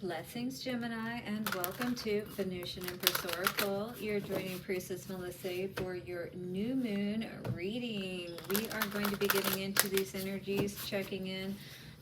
Blessings, Gemini, and welcome to Venusian Empress Oracle. You're joining Priestess Melissa for your new moon reading. We are going to be getting into these energies, checking in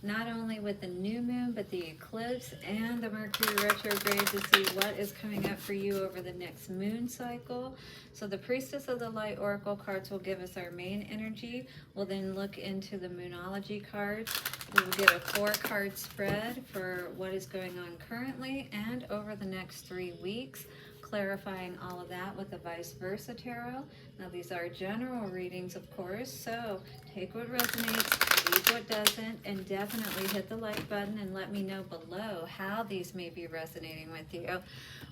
not only with the new moon, but the eclipse and the Mercury retrograde to see what is coming up for you over the next moon cycle. So the Priestess of the Light Oracle cards will give us our main energy. We'll then look into the Moonology cards. We will get a 4-card spread for what is going on currently and over the next 3 weeks, clarifying all of that with the Vice Versa Tarot. Now these are general readings, of course, so take what resonates, leave what doesn't, and definitely hit the like button and let me know below how these may be resonating with you.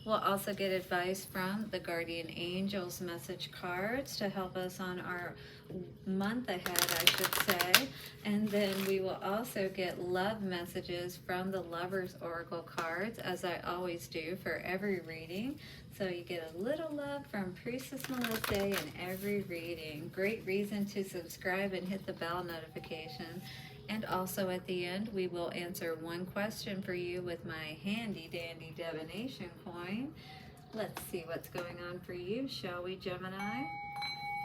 We'll also get advice from the Guardian Angels message cards to help us on our month ahead, I should say. And then we will also get love messages from the Lovers Oracle cards, as I always do for every reading. So you get a little love from Priestess Melissa in every reading. Great reason to subscribe and hit the bell notification. And also at the end, we will answer one question for you with my handy dandy divination coin. Let's see what's going on for you, shall we, Gemini?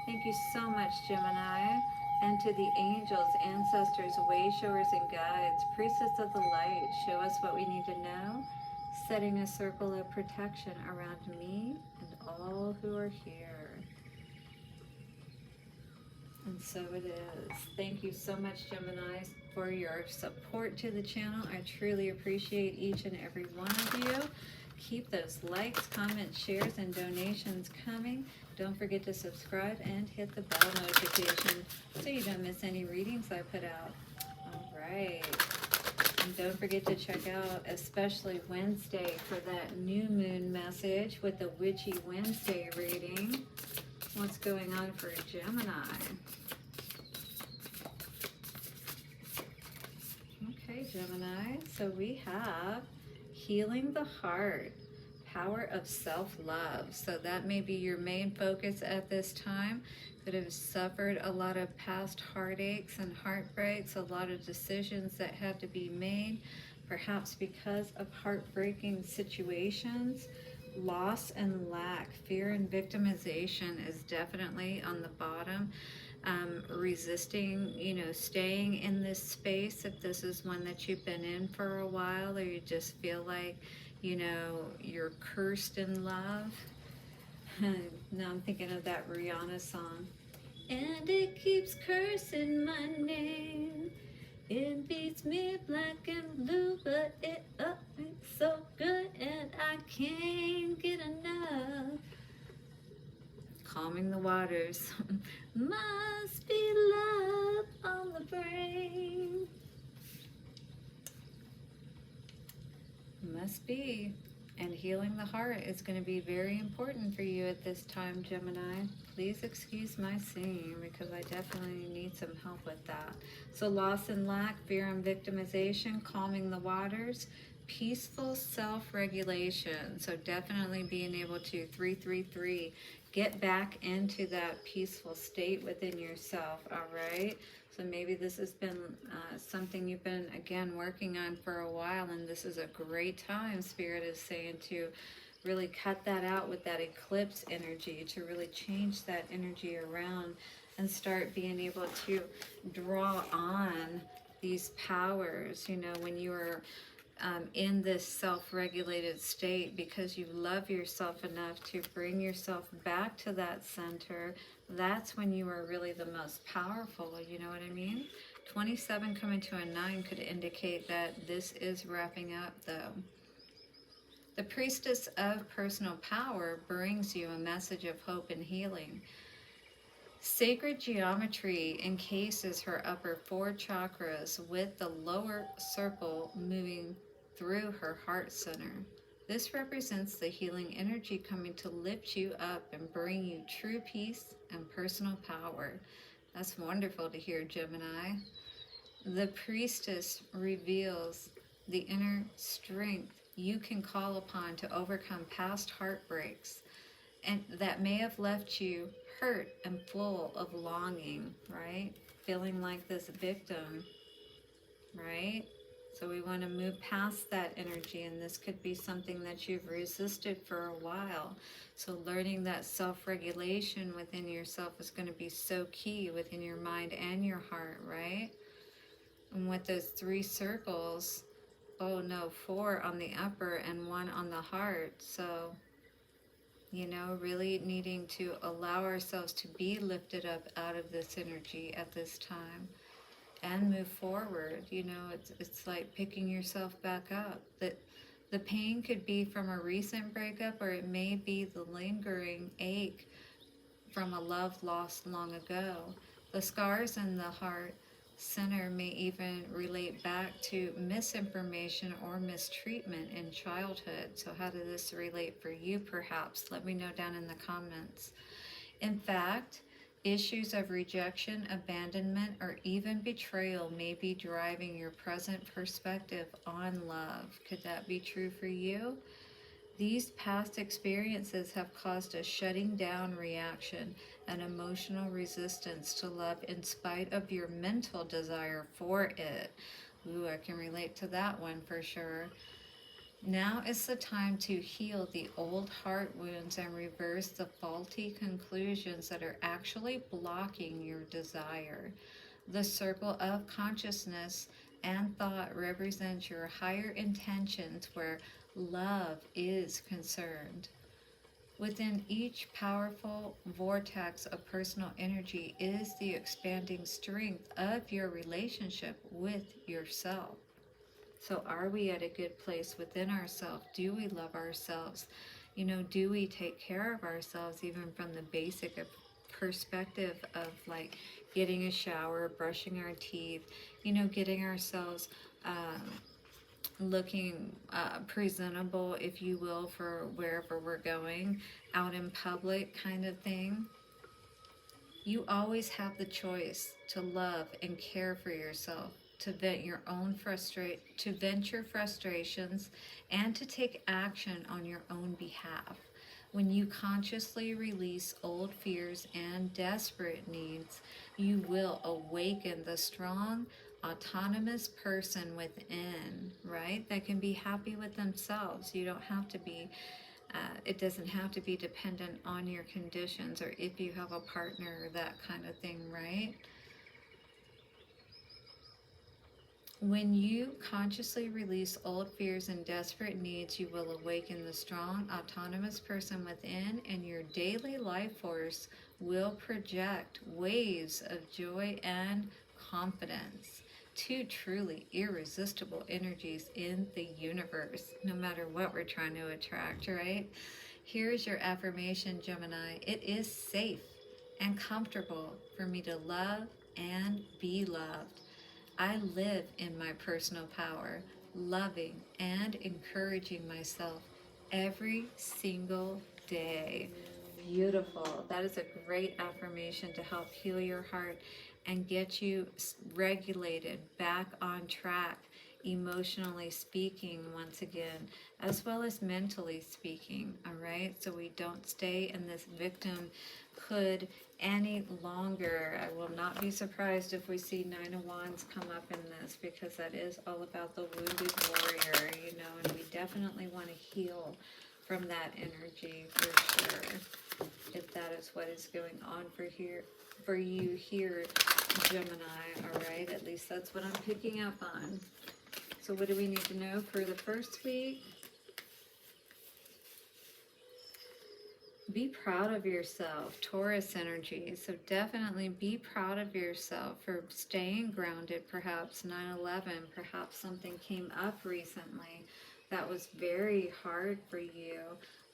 Thank you so much, Gemini. And to the angels, ancestors, way showers, and guides, Priestess of the Light, show us what we need to know, setting a circle of protection around me and all who are here. And so it is. Thank you so much, Gemini, for your support to the channel. I truly appreciate each and every one of you. Keep those likes, comments, shares, and donations coming. Don't forget to subscribe and hit the bell notification so you don't miss any readings I put out. All right. And don't forget to check out, especially Wednesday, for that new moon message with the Witchy Wednesday reading. What's going on for Gemini? Okay, Gemini. So we have healing the heart, power of self-love. So that may be your main focus at this time. Could have suffered a lot of past heartaches and heartbreaks, a lot of decisions that had to be made, perhaps because of heartbreaking situations. Loss and lack, fear and victimization is definitely on the bottom. Resisting, staying in this space if this is one that you've been in for a while, or you just feel like, you're cursed in love. Now I'm thinking of that Rihanna song. And it keeps cursing my name. It beats me black and blue, but it's so good and I can't get enough. Calming the waters. Must be love on the brain. Must be. And healing the heart is going to be very important for you at this time, Gemini. Please excuse my singing because I definitely need some help with that. So loss and lack, fear and victimization, calming the waters, peaceful self-regulation. So definitely being able to 333 get back into that peaceful state within yourself, all right? So maybe this has been something you've been, again, working on for a while, and this is a great time, Spirit is saying, to really cut that out with that eclipse energy, to really change that energy around and start being able to draw on these powers, when you are in this self-regulated state, because you love yourself enough to bring yourself back to that center. That's when you are really the most powerful, you know what I mean? 27 coming to a 9 could indicate that this is wrapping up, though. The Priestess of Personal Power brings you a message of hope and healing. Sacred geometry encases her upper 4 chakras, with the lower circle moving through her heart center. This represents the healing energy coming to lift you up and bring you true peace and personal power. That's wonderful to hear, Gemini. The Priestess reveals the inner strength you can call upon to overcome past heartbreaks, and that may have left you hurt and full of longing, right? Feeling like this victim, right? So we want to move past that energy, and this could be something that you've resisted for a while. So learning that self-regulation within yourself is going to be so key within your mind and your heart, right? And with those 3 circles, oh no, 4 on the upper and 1 on the heart. So, you know, really needing to allow ourselves to be lifted up out of this energy at this time and move forward. You know, it's like picking yourself back up. That the pain could be from a recent breakup, or it may be the lingering ache from a love lost long ago. The scars in the heart center may even relate back to misinformation or mistreatment in childhood. So how does this relate for you, perhaps? Let me know down in the comments. In fact, issues of rejection, abandonment, or even betrayal may be driving your present perspective on love. Could that be true for you? These past experiences have caused a shutting down reaction and emotional resistance to love in spite of your mental desire for it. Ooh, I can relate to that one for sure. Now is the time to heal the old heart wounds and reverse the faulty conclusions that are actually blocking your desire. The circle of consciousness and thought represents your higher intentions where love is concerned. Within each powerful vortex of personal energy is the expanding strength of your relationship with yourself. So are we at a good place within ourselves? Do we love ourselves? You know, do we take care of ourselves even from the basic perspective of like getting a shower, brushing our teeth, you know, getting ourselves looking presentable, if you will, for wherever we're going, out in public kind of thing. You always have the choice to love and care for yourself, to vent your frustrations, and to take action on your own behalf. When you consciously release old fears and desperate needs, you will awaken the strong, autonomous person within, right? That can be happy with themselves. You don't have to be it doesn't have to be dependent on your conditions or if you have a partner, that kind of thing, right? When you consciously release old fears and desperate needs, you will awaken the strong, autonomous person within, and your daily life force will project waves of joy and confidence. 2 truly irresistible energies in the universe, no matter what we're trying to attract, right? Here's your affirmation, Gemini. It is safe and comfortable for me to love and be loved. I live in my personal power, loving and encouraging myself every single day. Beautiful. That is a great affirmation to help heal your heart and get you regulated, back on track, emotionally speaking once again, as well as mentally speaking, all right? So we don't stay in this victimhood any longer. I will not be surprised if we see 9 of Wands come up in this, because that is all about the wounded warrior, you know, and we definitely want to heal from that energy for sure, if that is what is going on for you here, Gemini. All right, at least that's what I'm picking up on. So what do we need to know for the first week? Be proud of yourself, Taurus energy. So definitely be proud of yourself for staying grounded. Perhaps 9/11, perhaps something came up recently that was very hard for you.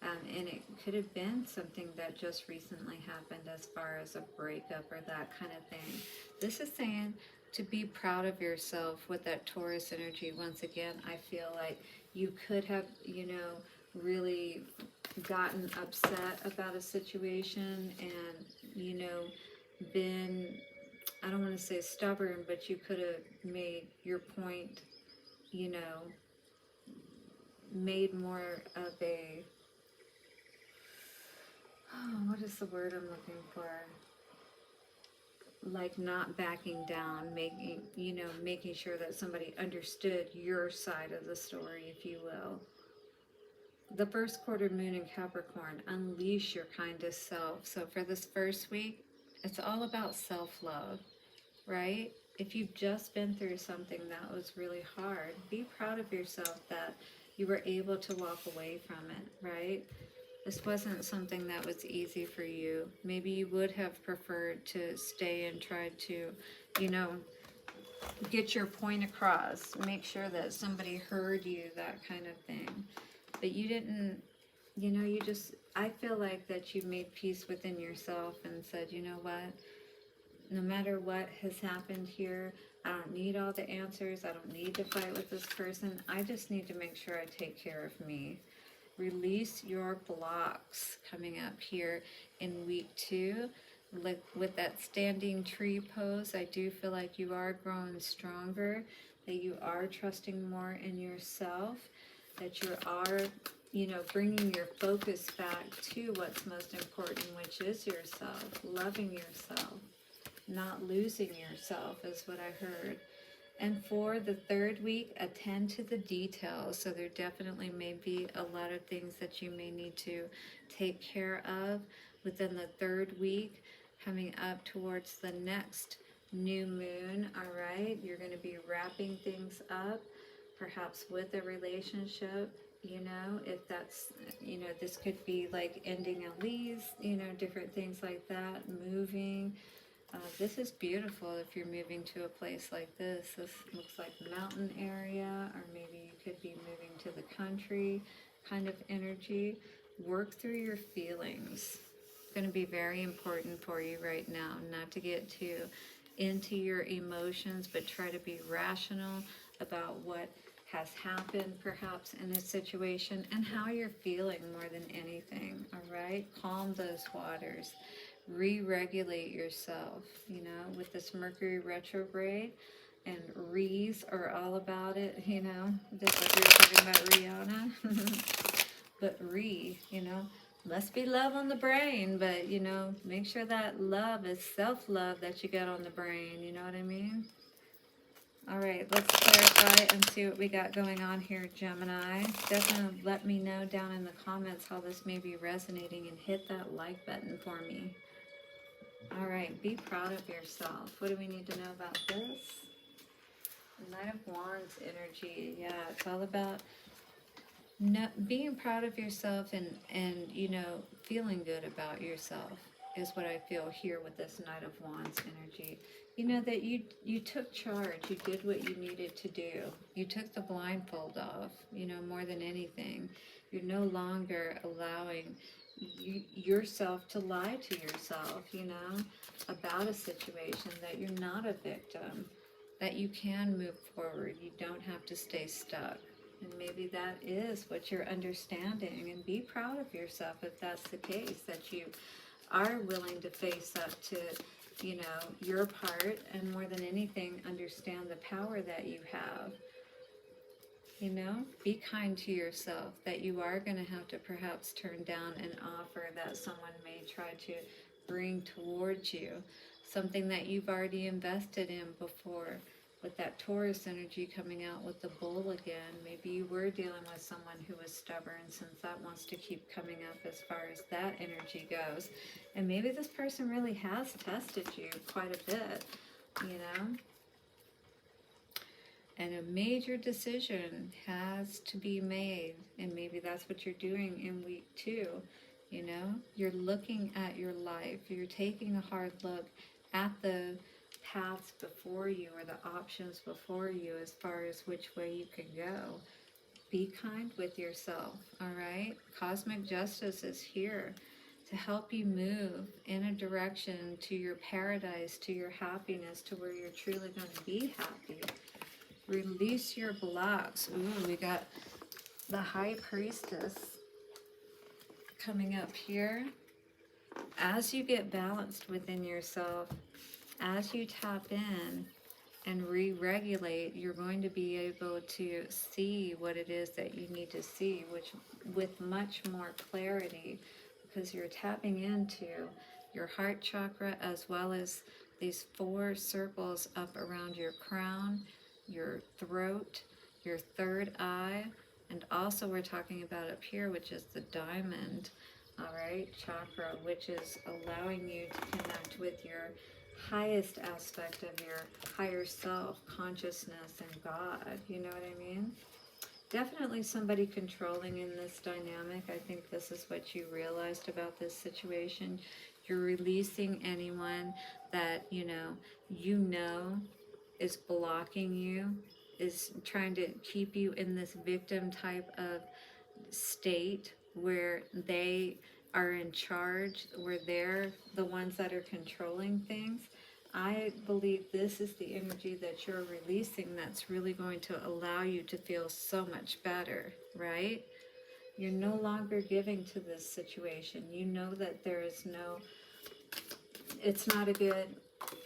And it could have been something that just recently happened, as far as a breakup or that kind of thing. This is saying to be proud of yourself with that Taurus energy. Once again, I feel like you could have, you know, really gotten upset about a situation and, you know, been, I don't want to say stubborn, but you could have made your point, you know, made more of a, oh, what is the word I'm looking for? like not backing down, making, you know, making sure that somebody understood your side of the story, if you will. The first quarter moon in Capricorn, unleash your kindest self. So for this first week, it's all about self-love, right? If you've just been through something that was really hard, be proud of yourself that you were able to walk away from it, right? This wasn't something that was easy for you. Maybe you would have preferred to stay and try to, you know, get your point across, make sure that somebody heard you, that kind of thing. But you didn't, you know, you just, I feel like that you made peace within yourself and said, you know what, no matter what has happened here, I don't need all the answers. I don't need to fight with this person. I just need to make sure I take care of me. Release your blocks coming up here in week 2. Like with that standing tree pose, I do feel like you are growing stronger, that you are trusting more in yourself, that you are, you know, bringing your focus back to what's most important, which is yourself, loving yourself, not losing yourself is what I heard. And for the third week, attend to the details. So there definitely may be a lot of things that you may need to take care of within the third week, coming up towards the next new moon. All right, you're going to be wrapping things up, perhaps with a relationship. You know, if that's, you know, this could be like ending a lease, you know, different things like that, moving. This is beautiful if you're moving to a place like this. This looks like mountain area, or maybe you could be moving to the country kind of energy. Work through your feelings. It's going to be very important for you right now, not to get too into your emotions, but try to be rational about what has happened perhaps in a situation and how you're feeling more than anything. All right, calm those waters, re-regulate yourself. You know, with this Mercury retrograde, and re's are all about it, you know, just like we were talking about Rihanna. But you know, must be love on the brain, but you know, make sure that love is self-love that you got on the brain, you know what I mean? All right, let's clarify and see what we got going on here, Gemini. Definitely let me know down in the comments how this may be resonating, and hit that like button for me. All right, be proud of yourself. What do we need to know about this? Knight of Wands energy. Yeah, it's all about being proud of yourself, and you know, feeling good about yourself is what I feel here with this Knight of Wands energy. You know, that you took charge, you did what you needed to do, you took the blindfold off, you know, more than anything. You're no longer allowing yourself to lie to yourself, you know, about a situation, that you're not a victim, that you can move forward, you don't have to stay stuck. And maybe that is what you're understanding, and be proud of yourself if that's the case, that you are willing to face up to, you know, your part, and more than anything, understand the power that you have. You know, be kind to yourself, that you are going to have to perhaps turn down an offer that someone may try to bring towards you, something that you've already invested in before. With that Taurus energy coming out with the bull again, maybe you were dealing with someone who was stubborn, since that wants to keep coming up as far as that energy goes. And maybe this person really has tested you quite a bit, you know. And a major decision has to be made, and maybe that's what you're doing in week 2. You know, you're looking at your life, you're taking a hard look at the paths before you, or the options before you, as far as which way you can go. Be kind with yourself, all right? Cosmic justice is here to help you move in a direction to your paradise, to your happiness, to where you're truly going to be happy. Release your blocks. Ooh, we got the High Priestess coming up here. As you get balanced within yourself, as you tap in and re-regulate, you're going to be able to see what it is that you need to see, which with much more clarity, because you're tapping into your heart chakra, as well as these 4 circles up around your crown, your throat, your third eye, and also we're talking about up here, which is the diamond, all right, chakra, which is allowing you to connect with your highest aspect of your higher self, consciousness, and God. You know what I mean? Definitely somebody controlling in this dynamic. I think this is what you realized about this situation. You're releasing anyone that you know is blocking you, is trying to keep you in this victim type of state where they are in charge, where they're the ones that are controlling things. I believe this is the energy that you're releasing that's really going to allow you to feel so much better, right? You're no longer giving to this situation. You know that there is it's not a good,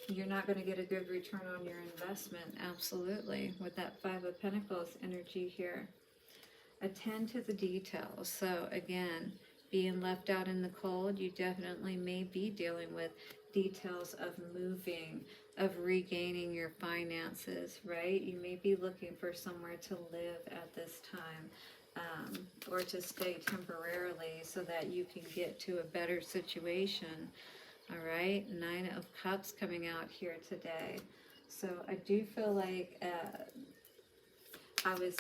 you're not going to get a good return on your investment, absolutely, with that 5 of Pentacles energy here. Attend to the details. So again, being left out in the cold, you definitely may be dealing with details of moving, of regaining your finances, right? You may be looking for somewhere to live at this time, or to stay temporarily so that you can get to a better situation. All right, 9 of Cups coming out here today. So I do feel like I was,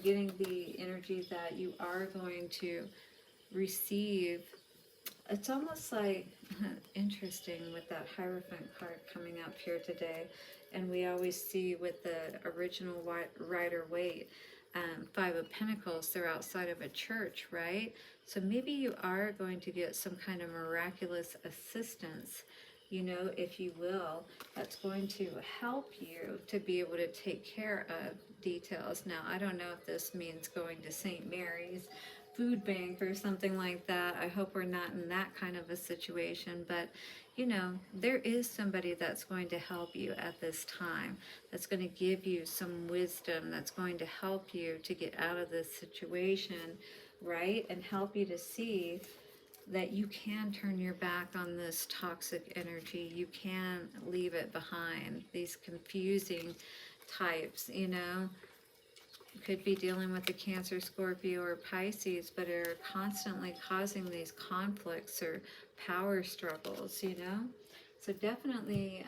getting the energy that you are going to receive. It's almost like interesting with that Hierophant card coming up here today. And we always see with the original Rider-Waite, 5 of Pentacles, they're outside of a church, right? So maybe you are going to get some kind of miraculous assistance, if you will, that's going to help you to be able to take care of details. Now, I don't know if this means going to St. Mary's food bank or something like that. I hope we're not in that kind of a situation, but there is somebody that's going to help you at this time, that's going to give you some wisdom, that's going to help you to get out of this situation, right? And help you to see that you can turn your back on this toxic energy. You can leave it behind. These confusing types, could be dealing with a Cancer, Scorpio, or Pisces, but are constantly causing these conflicts or power struggles, So definitely,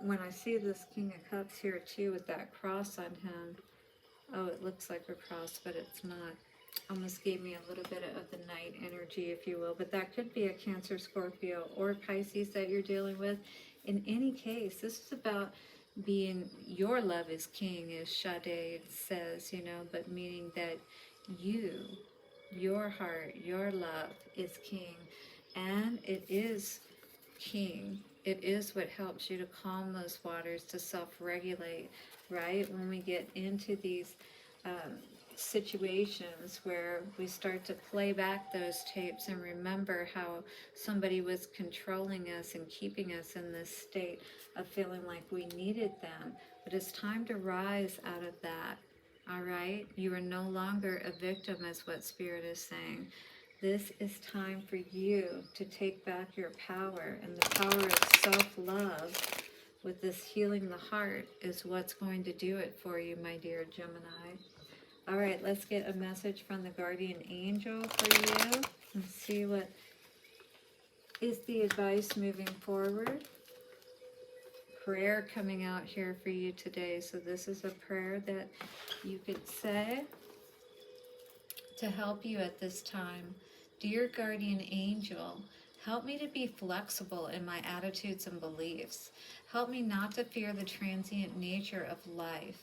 when I see this King of Cups here too with that cross on him, oh, it looks like a cross, but it's not. Almost gave me a little bit of the night energy, if you will, but that could be a Cancer, Scorpio, or Pisces that you're dealing with. In any case, this is about being, your love is king, as Sade says, but meaning that your heart, your love is king, and it is king. It is what helps you to calm those waters, to self-regulate, right? When we get into these situations where we start to play back those tapes and remember how somebody was controlling us and keeping us in this state of feeling like we needed them. But it's time to rise out of that, all right? You are no longer a victim, is what Spirit is saying. This is time for you to take back your power, and the power of self-love with this healing the heart is what's going to do it for you, my dear Gemini. All right, let's get a message from the guardian angel for you and see what is the advice moving forward. Prayer coming out here for you today. So this is a prayer that you could say to help you at this time. Dear guardian angel, help me to be flexible in my attitudes and beliefs. Help me not to fear the transient nature of life.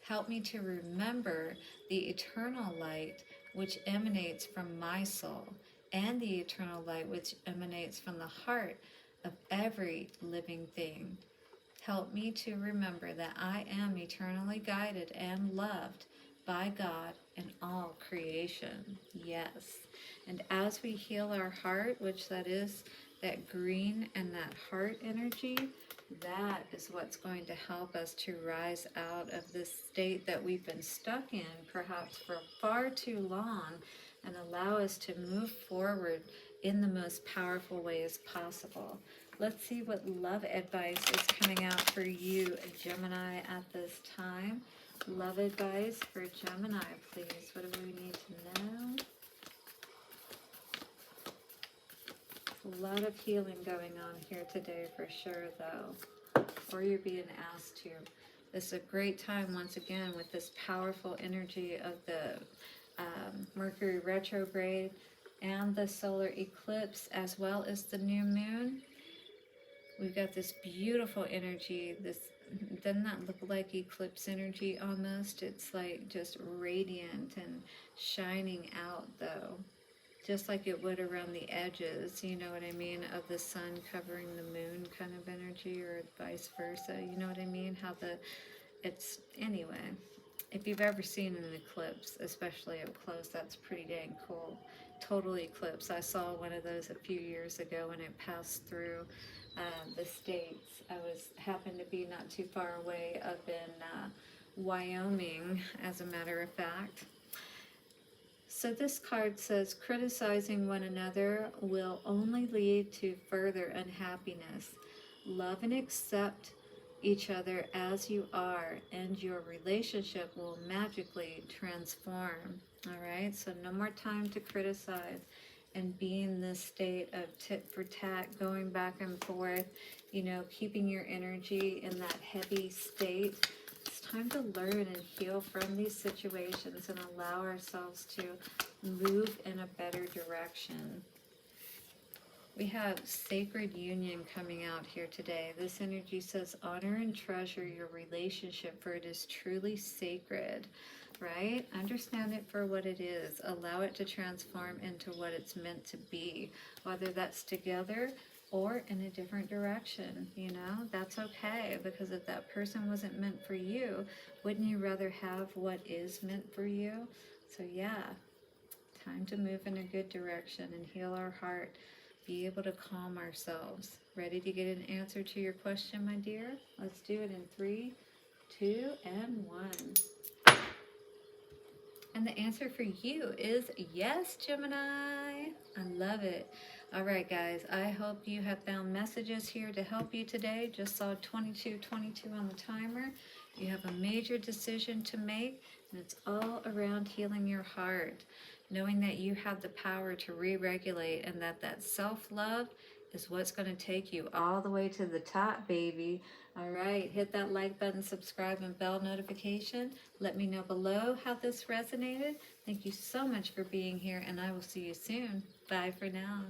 Help me to remember the eternal light which emanates from my soul, and the eternal light which emanates from the heart of every living thing. Help me to remember that I am eternally guided and loved by God and all creation. Yes. And as we heal our heart, which that is that green and that heart energy, that is what's going to help us to rise out of this state that we've been stuck in perhaps for far too long, and allow us to move forward in the most powerful way as possible. Let's see what love advice is coming out for you, Gemini, at this time. Love advice for Gemini, please. What do we need to know? A lot of healing going on here today for sure, though. Or you're being asked to. This is a great time, once again, with this powerful energy of the Mercury retrograde and the solar eclipse, as well as the new moon. We've got this beautiful energy. This doesn't that look like eclipse energy almost? It's like just radiant and shining out, though, just like it would around the edges, you know what I mean, of the sun covering the moon kind of energy, or vice versa, you know what I mean? How it's, anyway, if you've ever seen an eclipse, especially up close, that's pretty dang cool. Total eclipse. I saw one of those a few years ago when it passed through the States. I happened to be not too far away up in Wyoming, as a matter of fact. So this card says, criticizing one another will only lead to further unhappiness. Love and accept each other as you are, and your relationship will magically transform. All right, so no more time to criticize and be in this state of tit for tat, going back and forth, you know, keeping your energy in that heavy state. It's time to learn and heal from these situations and allow ourselves to move in a better direction. We have sacred union coming out here today. This energy says, honor and treasure your relationship, for it is truly sacred, right? Understand it for what it is. Allow it to transform into what it's meant to be, whether that's together or in a different direction, you know? That's okay, because if that person wasn't meant for you, wouldn't you rather have what is meant for you? So yeah, time to move in a good direction and heal our heart. Be able to calm ourselves. Ready to get an answer to your question, my dear? Let's do it in 3, 2, and 1. And the answer for you is yes, Gemini. I love it. All right, guys. I hope you have found messages here to help you today. Just saw 22:22 on the timer. You have a major decision to make, and it's all around healing your heart. Knowing that you have the power to re-regulate, and that self-love is what's going to take you all the way to the top, baby. All right, hit that like button, subscribe, and bell notification. Let me know below how this resonated. Thank you so much for being here, and I will see you soon. Bye for now.